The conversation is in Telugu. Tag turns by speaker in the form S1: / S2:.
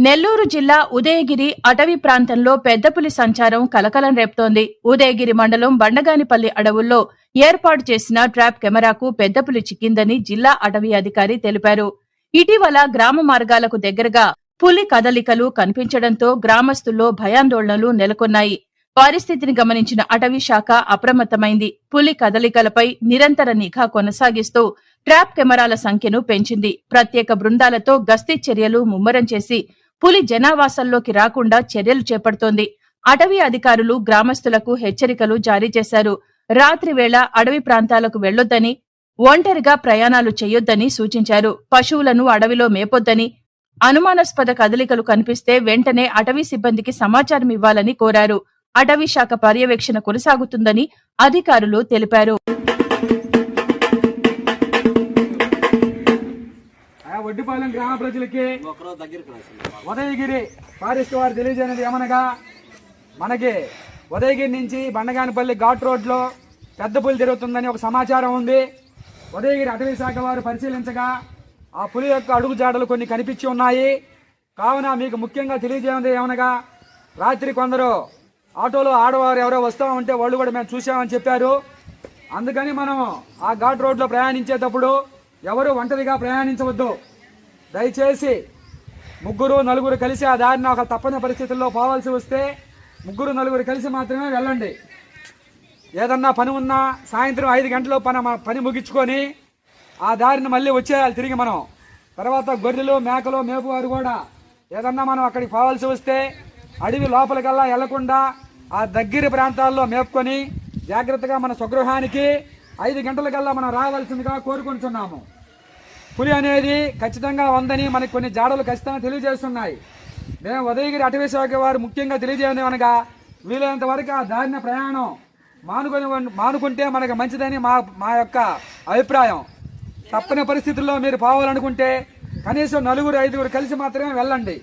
S1: నెల్లూరు జిల్లా ఉదయగిరి అటవీ ప్రాంతంలో పెద్దపులి సంచారం కలకలం రేపుతోంది. ఉదయగిరి మండలం బండగానిపల్లి అడవుల్లో ఏర్పాటు చేసిన ట్రాప్ కెమెరాకు పెద్దపులి చిక్కిందని జిల్లా అటవీ అధికారి తెలిపారు. ఇటీవల గ్రామ మార్గాలకు దగ్గరగా పులి కదలికలు కనిపించడంతో గ్రామస్తుల్లో భయాందోళనలు నెలకొన్నాయి. పరిస్థితిని గమనించిన అటవీ శాఖ అప్రమత్తమైంది. పులి కదలికలపై నిరంతర నిఘా కొనసాగిస్తూ ట్రాప్ కెమెరాల సంఖ్యను పెంచింది. ప్రత్యేక బృందాలతో గస్తీ చర్యలు ముమ్మరం చేసి పులి జనావాసాల్లోకి రాకుండా చర్యలు చేపడుతోంది. అటవీ అధికారులు గ్రామస్తులకు హెచ్చరికలు జారీ చేశారు. రాత్రి వేళ అడవి ప్రాంతాలకు వెళ్లొద్దని, ఒంటరిగా ప్రయాణాలు చేయొద్దని సూచించారు. పశువులను అడవిలో మేపొద్దని, అనుమానాస్పద కదలికలు కనిపిస్తే వెంటనే అటవీ సిబ్బందికి సమాచారం ఇవ్వాలని కోరారు. అటవీ శాఖ పర్యవేక్షణ కొనసాగుతుందని అధికారులు తెలిపారు.
S2: వడ్డిపాలెం గ్రామ ప్రజలకి ఉదయగిరి ఫారెస్ట్ వారు తెలియజేయనిది ఏమనగా, మనకి ఉదయగిరి నుంచి బండగానిపల్లి ఘాట్ రోడ్ లో పెద్ద పులి తిరుగుతుందని ఒక సమాచారం ఉంది. ఉదయగిరి అటవీ శాఖ వారు పరిశీలించగా ఆ పులి యొక్క అడుగు జాడలు కొన్ని కనిపించి ఉన్నాయి. కావున మీకు ముఖ్యంగా తెలియజేయనిది ఏమనగా, రాత్రి కొందరు ఆటోలో ఆడవారు ఎవరో వస్తూ ఉంటే వాళ్ళు కూడా మేము చూసామని చెప్పారు. అందుకని మనం ఆ ఘాట్ రోడ్లో ప్రయాణించేటప్పుడు ఎవరు ఒంటరిగా ప్రయాణించవద్దు. దయచేసి ముగ్గురు నలుగురు కలిసి ఆ దారిని ఒక తప్పని పరిస్థితుల్లో పోవాల్సి వస్తే ముగ్గురు నలుగురు కలిసి మాత్రమే వెళ్ళండి. ఏదన్నా పని ఉన్నా సాయంత్రం 5 గంటలు పని ముగించుకొని ఆ దారిని మళ్ళీ వచ్చేయాలి తిరిగి. మనం తర్వాత గొర్రెలు మేకలు మేపువారు కూడా ఏదన్నా మనం అక్కడికి పోవాల్సి వస్తే అడవి లోపలికల్లా వెళ్లకుండా ఆ దగ్గర ప్రాంతాల్లో మేపుకొని జాగ్రత్తగా మన స్వగృహానికి 5 గంటలకల్లా మనం రావాల్సిందిగా కోరుకుంటున్నాము. పులి అనేది ఖచ్చితంగా ఉందని మనకి కొన్ని జాడలు ఖచ్చితంగా తెలియజేస్తున్నాయి. మేము ఉదయగిరి అటవీ శాఖ వారు ముఖ్యంగా తెలియజేయడం అనగా, వీలైనంత వరకు ఆ దారిన ప్రయాణం మానుకుంటే మనకు మంచిదని మా యొక్క అభిప్రాయం. తప్పని పరిస్థితుల్లో మీరు పోవాలనుకుంటే కనీసం 4-5 కలిసి మాత్రమే వెళ్ళండి.